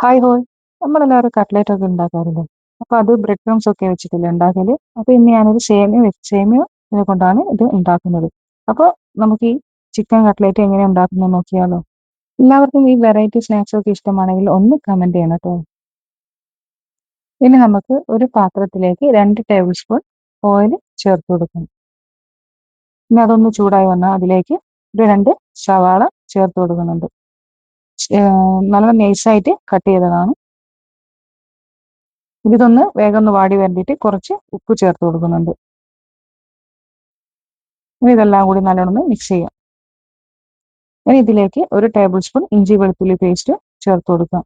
Hi ഹോയ്. നമ്മളെല്ലാവരും cutlet ഒക്കെ ഉണ്ടാക്കാറില്ലേ? അപ്പൊ അത് ബ്രെഡ് ക്രംസ് ഒക്കെ വെച്ചിട്ടല്ലേ ഉണ്ടാക്കല്? അപ്പൊ ഇന്ന് ഞാനൊരു സേമിയ ഇതിനെ കൊണ്ടാണ് ഇത് ഉണ്ടാക്കുന്നത്. അപ്പൊ നമുക്ക് ഈ ചിക്കൻ കട്ട്ലേറ്റ് എങ്ങനെ ഉണ്ടാക്കുന്നത് നോക്കിയാലോ? എല്ലാവർക്കും ഈ വെറൈറ്റി സ്നാക്സ് ഒക്കെ ഇഷ്ടമാണെങ്കിൽ ഒന്ന് കമന്റ് ചെയ്യണം കേട്ടോ. ഇനി നമുക്ക് ഒരു പാത്രത്തിലേക്ക് 2 ടേബിൾ സ്പൂൺ ഓയിൽ ചേർത്ത് കൊടുക്കണം. ഇനി അതൊന്ന് ചൂടായി വന്നാൽ അതിലേക്ക് ഒരു 2 സവാള ചേർത്ത് കൊടുക്കുന്നുണ്ട്. നല്ല നൈസായിട്ട് കട്ട് ചെയ്തതാണ്. ഇതൊന്ന് വേഗം ഒന്ന് വാടി വരണ്ടിയിട്ട് കുറച്ച് ഉപ്പ് ചേർത്ത് കൊടുക്കുന്നുണ്ട്. ഇനി ഇതെല്ലാം കൂടി നല്ലോണം മിക്സ് ചെയ്യാം. ഇനി ഇതിലേക്ക് 1 ടേബിൾ സ്പൂൺ ഇഞ്ചി വെളുത്തുള്ളി പേസ്റ്റ് ചേർത്ത് കൊടുക്കാം.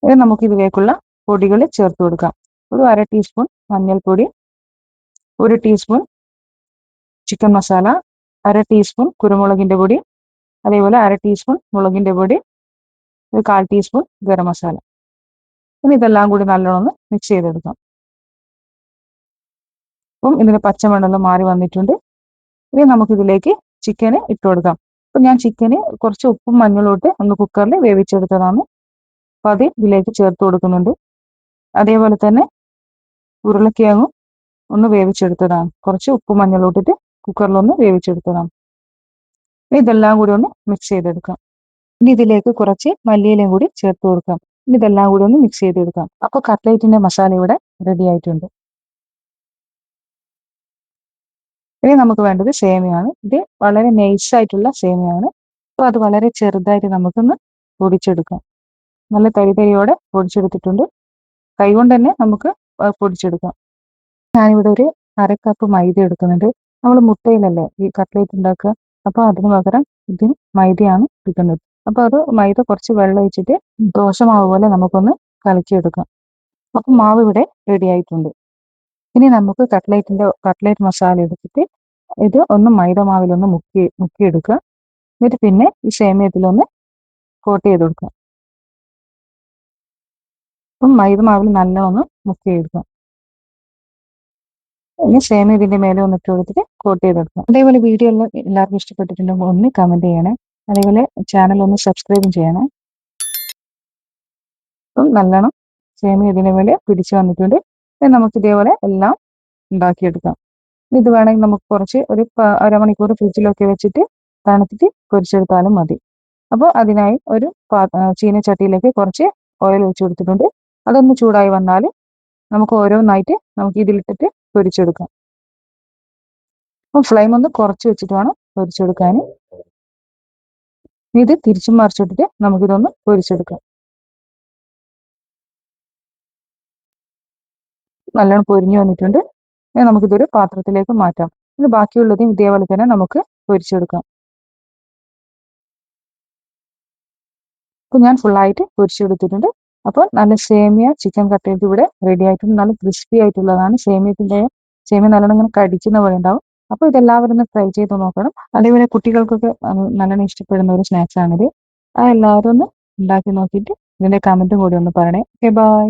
ഇനി നമുക്ക് ഇതിലേക്കുള്ള പൊടികൾ ചേർത്ത് കൊടുക്കാം. ഒരു 1/2 ടീസ്പൂൺ മഞ്ഞൾപ്പൊടി, 1 ടീസ്പൂൺ ചിക്കൻ മസാല, 1/2 ടീസ്പൂൺ കുരുമുളകിന്റെ പൊടി, അതേപോലെ 1/2 ടീസ്പൂൺ മുളകിന്റെ പൊടി, ഒരു 1/4 ടീസ്പൂൺ ഗരം മസാല. ഇനി ഇതെല്ലാം കൂടി നല്ലോണം മിക്സ് ചെയ്തെടുക്കാം. അപ്പം ഇതിന്റെ പച്ചമണെല്ലാം മാറി വന്നിട്ടുണ്ട്. ഇനി നമുക്കിതിലേക്ക് ചിക്കന് ഇട്ട് കൊടുക്കാം. അപ്പൊ ഞാൻ ചിക്കന് കുറച്ച് ഉപ്പും മഞ്ഞളും ഇട്ട് ഒന്ന് കുക്കറിൽ വേവിച്ചെടുത്തതാണ്. അപ്പൊ അത് ഇതിലേക്ക് ചേർത്ത് കൊടുക്കുന്നുണ്ട്. അതേപോലെ തന്നെ ഉരുളക്കിഴങ്ങും ഒന്ന് വേവിച്ചെടുത്തതാണ്. കുറച്ച് ഉപ്പും മഞ്ഞളും ഇട്ടിട്ട് കുക്കറിലൊന്ന് വേവിച്ചെടുത്തതാണ്. ഇതെല്ലാം കൂടി ഒന്ന് മിക്സ് ചെയ്തെടുക്കാം. ഇനി ഇതിലേക്ക് കുറച്ച് മല്ലിയിലയും കൂടി ചേർത്ത് കൊടുക്കാം. ഇനി ഇതെല്ലാം കൂടി ഒന്ന് മിക്സ് ചെയ്തെടുക്കാം. അപ്പൊ കട്ട്ലേറ്റിന്റെ മസാല ഇവിടെ റെഡി ആയിട്ടുണ്ട്. ഇനി നമുക്ക് വേണ്ടത് സേമിയാണ്. ഇത് വളരെ നൈസായിട്ടുള്ള സേമിയാണ്. അപ്പോൾ അത് വളരെ ചെറുതായിട്ട് നമുക്കൊന്ന് പൊടിച്ചെടുക്കാം. നല്ല തരിതരിയോടെ പൊടിച്ചെടുത്തിട്ടുണ്ട്. കൈകൊണ്ട് തന്നെ നമുക്ക് പൊടിച്ചെടുക്കാം. ഞാനിവിടെ ഒരു 1/2 കപ്പ് മൈദ എടുക്കുന്നുണ്ട്. നമ്മൾ മുട്ടയിലല്ലേ ഈ കട്ട്ലേറ്റ് ഉണ്ടാക്കുക. അപ്പോൾ അതിന് പകരം ഇതിന് മൈദയാണ് എടുക്കുന്നത്. അപ്പോൾ അത് മൈദ കുറച്ച് വെള്ളം ഒഴിച്ചിട്ട് ദോശമാവ് പോലെ നമുക്കൊന്ന് കലക്കിയെടുക്കാം. അപ്പോൾ മാവ് ഇവിടെ റെഡി ആയിട്ടുണ്ട്. ഇനി നമുക്ക് കട്ട്ലേറ്റ് മസാല എടുത്തിട്ട് ഇത് ഒന്ന് മൈദ മാവിലൊന്ന് മുക്കിയെടുക്കുക. എന്നിട്ട് പിന്നെ ഈ സേമിയത്തിലൊന്ന് കോട്ട് ചെയ്ത് കൊടുക്കുക. അപ്പം മൈദ മാവിൽ നല്ലോണം മുക്കിയെടുക്കുക. ഇനി സേമിയ ഇതിന്റെ മേലെ ഒന്ന് ഇട്ട് കൊടുത്തിട്ട് കോട്ട് ചെയ്തെടുക്കുക. അതേപോലെ വീഡിയോ എല്ലാം എല്ലാവർക്കും ഇഷ്ടപ്പെട്ടിട്ടുണ്ടെങ്കിൽ ഒന്ന് കമന്റ് ചെയ്യണേ. അതേപോലെ ചാനൽ ഒന്ന് സബ്സ്ക്രൈബും ചെയ്യണേ. അപ്പം നല്ലോണം സേമിയ ഇതിന്റെ മേലെ പിടിച്ചു വന്നിട്ടുണ്ട്. നമുക്ക് ഇതേപോലെ എല്ലാം ഉണ്ടാക്കിയെടുക്കാം. ഇത് വേണമെങ്കിൽ നമുക്ക് കുറച്ച് ഒരു അരമണിക്കൂർ ഫ്രിഡ്ജിലൊക്കെ വെച്ചിട്ട് തണുത്തിട്ട് പൊരിച്ചെടുത്താലും മതി. അപ്പോൾ അതിനായി ഒരു ചീനച്ചട്ടിയിലേക്ക് കുറച്ച് ഓയിൽ ഒഴിച്ചു കൊടുത്തിട്ടുണ്ട്. അതൊന്ന് ചൂടായി വന്നാൽ നമുക്ക് ഓരോന്നായിട്ട് നമുക്ക് ഇതിലിട്ടിട്ട് പൊരിച്ചെടുക്കാം. അപ്പം ഫ്ലെയിം ഒന്ന് കുറച്ച് വെച്ചിട്ട് വേണം പൊരിച്ചെടുക്കാൻ. ഇത് തിരിച്ചും മറിച്ചിട്ടിട്ട് നമുക്കിതൊന്ന് പൊരിച്ചെടുക്കാം. നല്ലോണം പൊരിഞ്ഞു വന്നിട്ടുണ്ട്. നമുക്കിതൊരു പാത്രത്തിലേക്ക് മാറ്റാം. ഇത് ബാക്കിയുള്ളതും ഇതേപോലെ തന്നെ നമുക്ക് പൊരിച്ചെടുക്കാം. അപ്പോൾ ഞാൻ ഫുള്ളായിട്ട് പൊരിച്ചെടുത്തിട്ടുണ്ട്. അപ്പോൾ നല്ല സേമിയ ചിക്കൻ കട്ട്ലേറ്റ് ഇവിടെ റെഡി ആയിട്ടുണ്ട്. നല്ല ക്രിസ്പി ആയിട്ടുള്ളതാണ്. സേമിയ നല്ലോണം ഇങ്ങനെ കടിക്കുന്ന പോലെ ഉണ്ടാവും. അപ്പോൾ ഇതെല്ലാവരും ഒന്ന് ട്രൈ ചെയ്ത് നോക്കണം. അതേപോലെ കുട്ടികൾക്കൊക്കെ നല്ലോണം ഇഷ്ടപ്പെടുന്ന ഒരു സ്നാക്സ് ആണിത്. എല്ലാവരും ഒന്ന് ഉണ്ടാക്കി നോക്കിയിട്ട് ഇതിന്റെ കമന്റും കൂടി ഒന്ന് പറയണേ. Okay bye.